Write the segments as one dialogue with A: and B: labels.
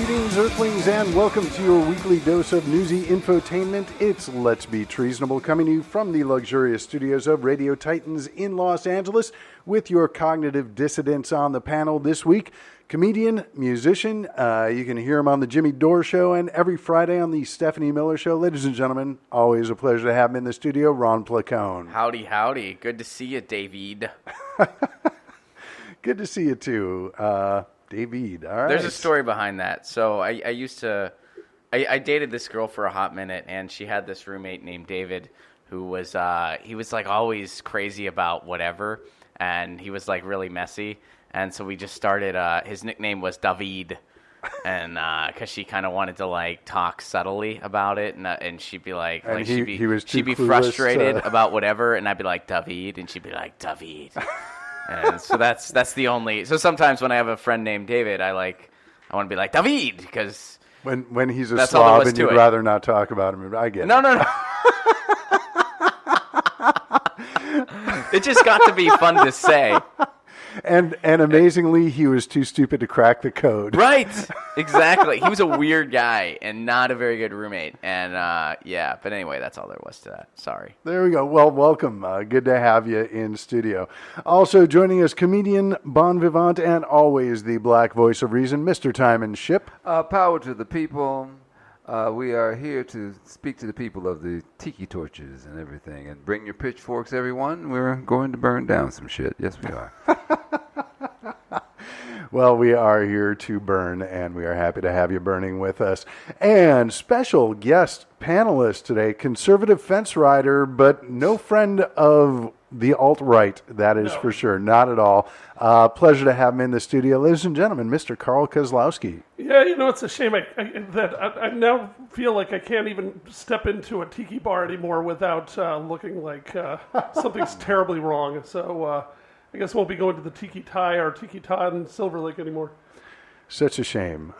A: Greetings, Earthlings, and welcome to your weekly dose of newsy infotainment. It's Let's Be Treasonable, coming to you from the luxurious studios of Radio Titans in Los Angeles, with your cognitive dissidents on the panel this week. Comedian, musician, you can hear him on the Jimmy Dore Show and every Friday on the Stephanie Miller Show. Ladies and gentlemen, always a pleasure to have him in the studio, Ron Placone.
B: Howdy, howdy. Good to see you, David.
A: Good to see you, too. David, all right.
B: There's a story behind that. So I dated this girl for a hot minute, and she had this roommate named David who was, he was like always crazy about whatever, and he was like really messy. And so we just started, his nickname was David, and because she kind of wanted to like talk subtly about it, and she'd be like,
A: and
B: she'd be frustrated about whatever, and I'd be like, David, and she'd be like, David. And so that's the only. So sometimes when I have a friend named David, I want to be like David, because
A: when he's a slob and you'd rather not talk about him. I get it.
B: No. It just got to be fun to say.
A: And amazingly, he was too stupid to crack the code.
B: Right, exactly. He was a weird guy and not a very good roommate. And yeah, but anyway, that's all there was to that. Sorry.
A: There we go. Well, welcome. Good to have you in studio. Also joining us, comedian, bon vivant, and always the black voice of reason, Mr. Tymon Shipp.
C: Power to the people. We are here to speak to the people of the tiki torches and everything. And bring your pitchforks, everyone. We're going to burn down some shit. Yes, we are.
A: Well, we are here to burn, and we are happy to have you burning with us. And special guest panelist today, conservative fence rider, but no friend of the alt-right, that is for sure. Not at all. Pleasure to have him in the studio. Ladies and gentlemen, Mr. Carl Kozlowski.
D: Yeah, you know, it's a shame that I now feel like I can't even step into a tiki bar anymore without looking like something's terribly wrong. So I guess I won't be going to the Tiki Thai or Tiki Todd in Silver Lake anymore.
A: Such a shame.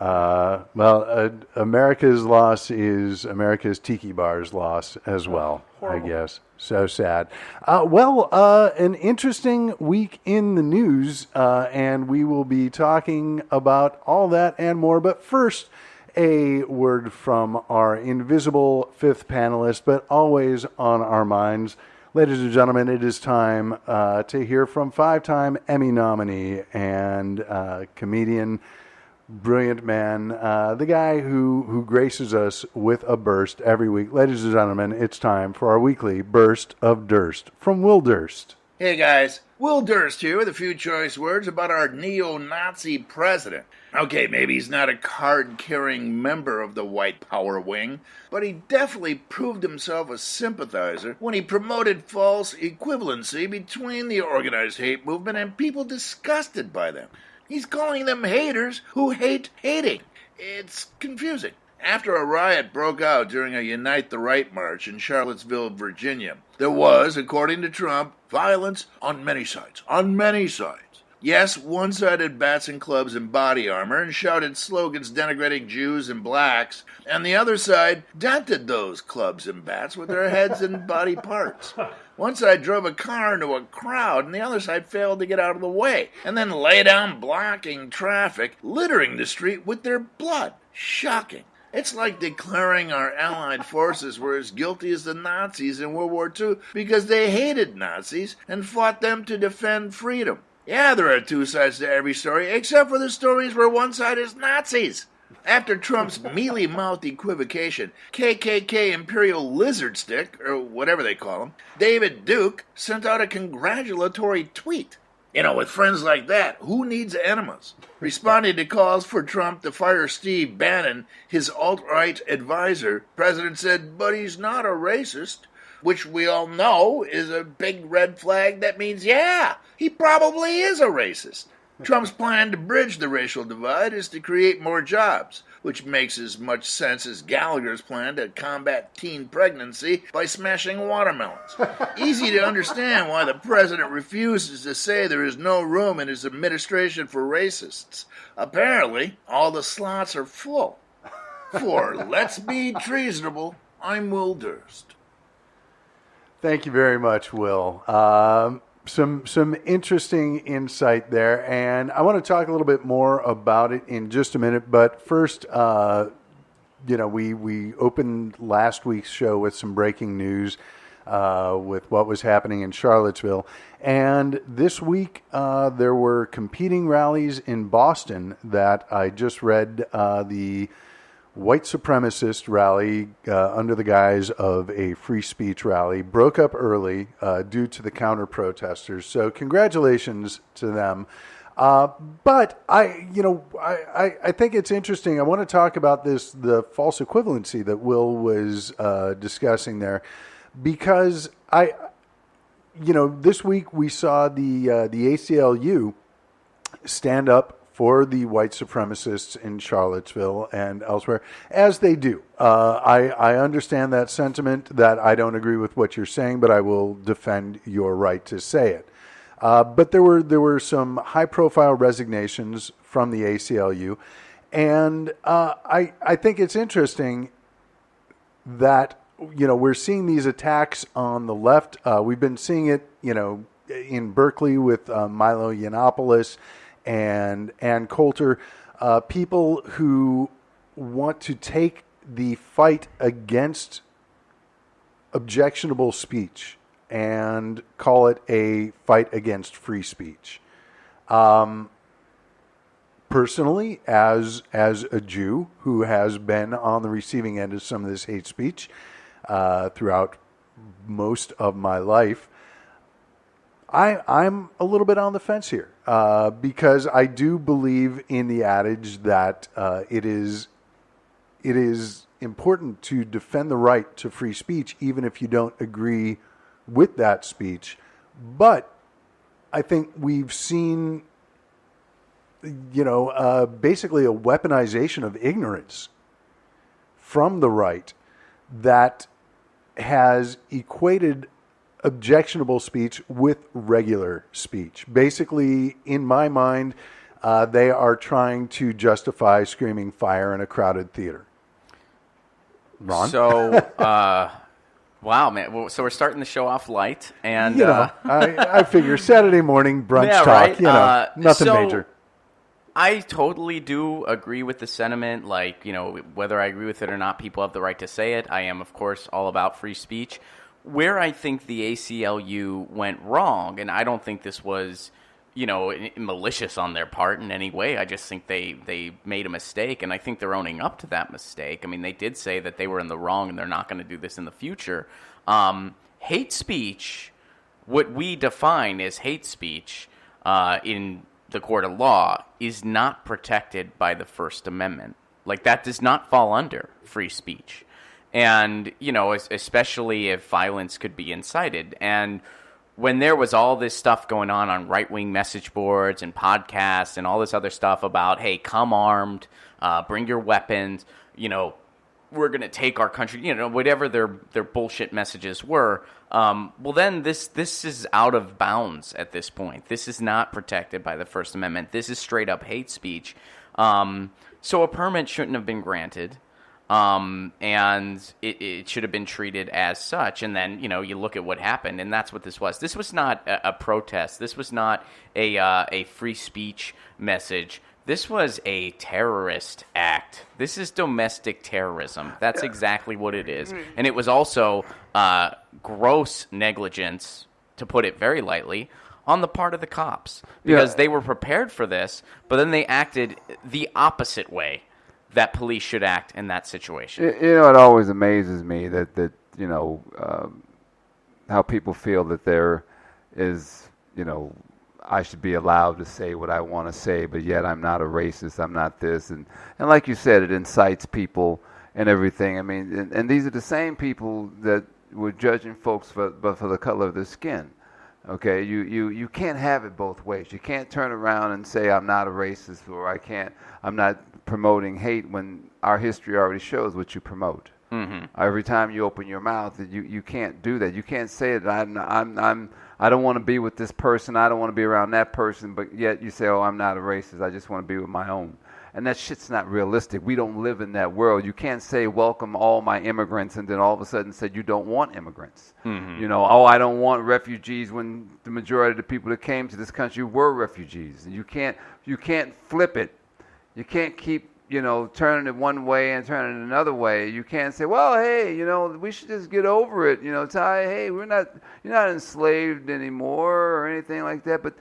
A: America's loss is America's tiki bar's loss as well, horrible. I guess. So sad. An interesting week in the news, and we will be talking about all that and more. But first, a word from our invisible fifth panelist, but always on our minds. Ladies and gentlemen, it is time to hear from five-time Emmy nominee and comedian, brilliant man, the guy who graces us with a burst every week. Ladies and gentlemen, it's time for our weekly Burst of Durst from Will Durst.
E: Hey guys, Will Durst here with a few choice words about our neo-Nazi president. Okay, maybe he's not a card-carrying member of the white power wing, but he definitely proved himself a sympathizer when he promoted false equivalency between the organized hate movement and people disgusted by them. He's calling them haters who hate hating. It's confusing. After a riot broke out during a Unite the Right march in Charlottesville, Virginia, there was, according to Trump, violence on many sides. On many sides. Yes, one side had bats and clubs and body armor and shouted slogans denigrating Jews and blacks, and the other side dented those clubs and bats with their heads and body parts. One side drove a car into a crowd, and the other side failed to get out of the way, and then lay down blocking traffic, littering the street with their blood. Shocking. It's like declaring our allied forces were as guilty as the Nazis in World War II because they hated Nazis and fought them to defend freedom. Yeah, there are two sides to every story, except for the stories where one side is Nazis. After Trump's mealy-mouthed equivocation, KKK Imperial Lizard Stick, or whatever they call him, David Duke sent out a congratulatory tweet. You know, with friends like that, who needs enemas? Responding to calls for Trump to fire Steve Bannon, his alt-right advisor, the president said, but he's not a racist, which we all know is a big red flag that means, yeah, he probably is a racist. Trump's plan to bridge the racial divide is to create more jobs, which makes as much sense as Gallagher's plan to combat teen pregnancy by smashing watermelons. Easy to understand why the president refuses to say there is no room in his administration for racists. Apparently, all the slots are full. For Let's Be Treasonable, I'm Will Durst.
A: Thank you very much, Will. some interesting insight there, and I want to talk a little bit more about it in just a minute. But first, we opened last week's show with some breaking news with what was happening in Charlottesville, and this week there were competing rallies in Boston that I just read. The white supremacist rally under the guise of a free speech rally broke up early due to the counter protesters. So congratulations to them. But I think it's interesting. I want to talk about the false equivalency that Will was discussing there, because this week we saw the ACLU stand up for the white supremacists in Charlottesville and elsewhere, as they do. I understand that sentiment, that I don't agree with what you're saying, but I will defend your right to say it. But there were some high-profile resignations from the ACLU, and I think it's interesting that we're seeing these attacks on the left. We've been seeing it in Berkeley with Milo Yiannopoulos and Ann Coulter, people who want to take the fight against objectionable speech and call it a fight against free speech. Personally, as a Jew who has been on the receiving end of some of this hate speech throughout most of my life, I'm a little bit on the fence here because I do believe in the adage that it is important to defend the right to free speech, even if you don't agree with that speech. But I think we've seen, basically a weaponization of ignorance from the right that has equated objectionable speech with regular speech. Basically, in my mind, they are trying to justify screaming fire in a crowded theater. Ron?
B: So, wow, man. Well, so we're starting the show off light. And
A: I figure Saturday morning brunch talk,
B: right?
A: Nothing major.
B: I totally do agree with the sentiment. Like, whether I agree with it or not, people have the right to say it. I am, of course, all about free speech. Where I think the ACLU went wrong, and I don't think this was, malicious on their part in any way. I just think they made a mistake, and I think they're owning up to that mistake. I mean, they did say that they were in the wrong, and they're not going to do this in the future. Hate speech, what we define as hate speech in the court of law, is not protected by the First Amendment. Like, that does not fall under free speech. And, especially if violence could be incited. And when there was all this stuff going on right-wing message boards and podcasts and all this other stuff about, hey, come armed, bring your weapons, we're going to take our country, whatever their bullshit messages were, well, then this is out of bounds at this point. This is not protected by the First Amendment. This is straight-up hate speech. So a permit shouldn't have been granted. And it should have been treated as such. And then, you look at what happened, and that's what this was. This was not a protest. This was not a free speech message. This was a terrorist act. This is domestic terrorism. That's exactly what it is. And it was also gross negligence, to put it very lightly, on the part of the cops. Because they were prepared for this, but then they acted the opposite way that police should act in that situation.
C: It always amazes me that how people feel that there is, I should be allowed to say what I want to say, but yet I'm not a racist, I'm not this. And like you said, it incites people and everything. I mean, and these are the same people that were judging folks for the color of their skin. Okay, you can't have it both ways. You can't turn around and say I'm not a racist, or I'm not promoting hate, when our history already shows what you promote. Mm-hmm. Every time you open your mouth, you can't do that. You can't say it. I don't want to be with this person. I don't want to be around that person. But yet you say, oh, I'm not a racist. I just want to be with my own. And that shit's not realistic. We don't live in that world. You can't say, welcome all my immigrants, and then all of a sudden say you don't want immigrants. You know, I don't want refugees when the majority of the people that came to this country were refugees. And you can't flip it. You can't keep, turning it one way and turning it another way. You can't say, well, hey, we should just get over it. Ty, hey, you're not enslaved anymore or anything like that. But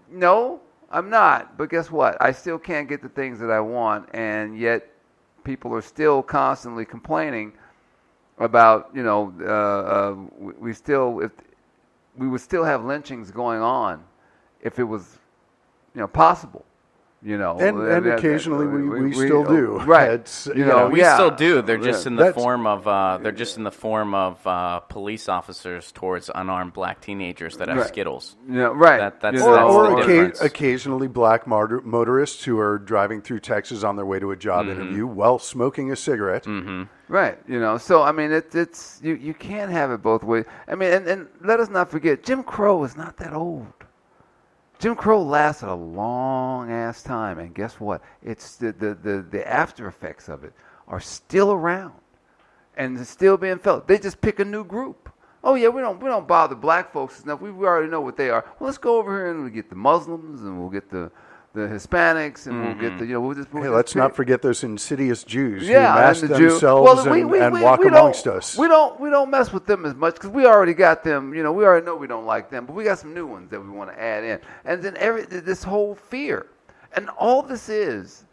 C: no, I'm not. But guess what? I still can't get the things that I want, and yet people are still constantly complaining about, we would still have lynchings going on if it was, possible.
A: And occasionally we still do.
C: Right.
A: It's,
B: we still do. They're just in the form of police officers towards unarmed black teenagers that have Skittles.
C: Yeah, right.
B: That's
A: or
B: the difference.
A: occasionally black motorists who are driving through Texas on their way to a job interview while smoking a cigarette.
C: Right. So I mean, it's you can't have it both ways. I mean, and let us not forget, Jim Crow is not that old. Jim Crow lasted a long ass time, and guess what? It's the after effects of it are still around, and it's still being felt. They just pick a new group. Oh yeah, we don't bother black folks enough. We already know what they are. Well, let's go over here and we'll get the Muslims, and we'll get the Hispanics, and we'll get the
A: let's not forget those insidious Jews who
C: and
A: mask
C: the
A: themselves and walk amongst us.
C: We don't mess with them as much because we already got them. We already know we don't like them, but we got some new ones that we want to add in. And then this whole fear, and all these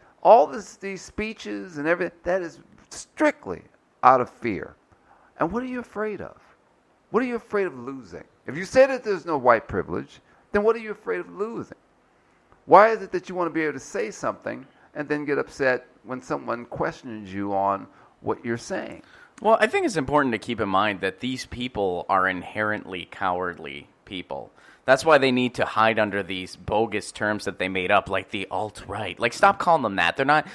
C: speeches and everything, that is strictly out of fear. And what are you afraid of? What are you afraid of losing? If you say that there's no white privilege, then what are you afraid of losing? Why is it that you want to be able to say something and then get upset when someone questions you on what you're saying?
B: Well, I think it's important to keep in mind that these people are inherently cowardly people. That's why they need to hide under these bogus terms that they made up, like the alt-right. Like, stop calling them that. They're not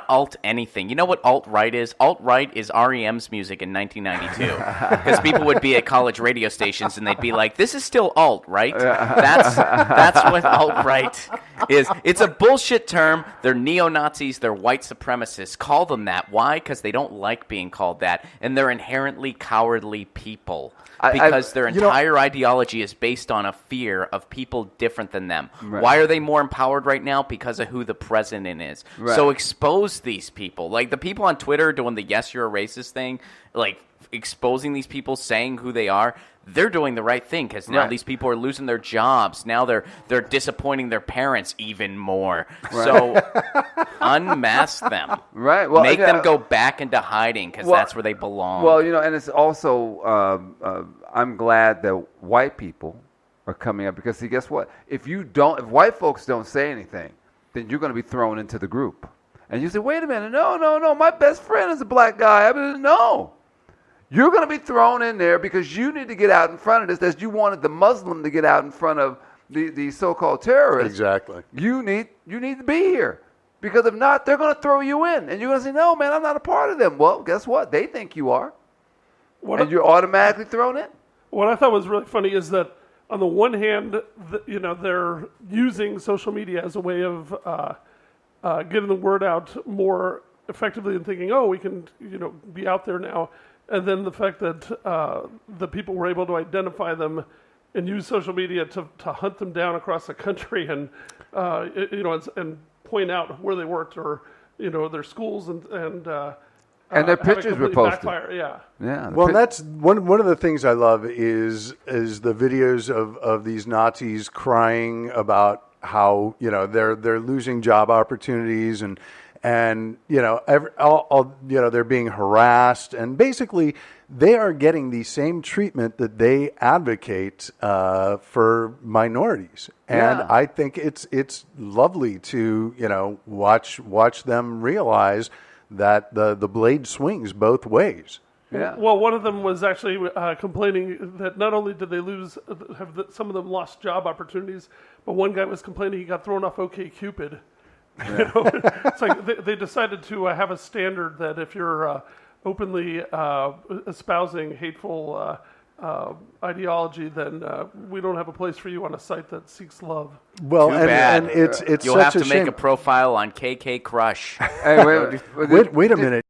B: alt anything. You know what alt-right is? Alt-right is REM's music in 1992. Because people would be at college radio stations and they'd be like, "This is still alt, right?" That's what alt-right is. It's a bullshit term. They're neo-Nazis. They're white supremacists. Call them that. Why? Because they don't like being called that, and they're inherently cowardly people. Because their entire ideology is based on a fear of people different than them. Right. Why are they more empowered right now? Because of who the president is. Right. So expose these people. Like the people on Twitter doing the "yes, you're a racist" thing, like exposing these people, saying who they are. They're doing the right thing because now these people are losing their jobs. Now they're disappointing their parents even more. Right. So unmask them.
C: Right. Well,
B: make them go back into hiding because that's where they belong.
C: Well, and it's also I'm glad that white people are coming up because see, guess what? If white folks don't say anything, then you're going to be thrown into the group. And you say, "Wait a minute, no, my best friend is a black guy." I mean, no. You're going to be thrown in there because you need to get out in front of this, as you wanted the Muslim to get out in front of the so-called terrorists.
A: Exactly.
C: You need to be here. Because if not, they're going to throw you in. And you're going to say, "No, man, I'm not a part of them." Well, guess what? They think you are. And you're automatically thrown in.
D: What I thought was really funny is that on the one hand, they're using social media as a way of getting the word out more effectively and thinking, "Oh, we can be out there now." And then the fact that the people were able to identify them and use social media to hunt them down across the country and and point out where they worked or their schools and
C: their pictures were posted.
D: Backfire. Yeah.
A: Well, that's one of the things I love is the videos of these Nazis crying about how they're losing job opportunities and they're being harassed, and basically they are getting the same treatment that they advocate for minorities. And I think it's lovely to watch them realize that the blade swings both ways.
D: Yeah. Well, one of them was actually complaining that not only did they some of them lost job opportunities, but one guy was complaining he got thrown off OkCupid. It's like they decided to have a standard that if you're openly espousing hateful ideology, then we don't have a place for you on a site that seeks love.
A: Well,
B: Too bad.
A: and it's
B: You'll
A: such
B: have to
A: a shame.
B: make a profile on KK Crush.
C: Hey,
A: Wait a minute.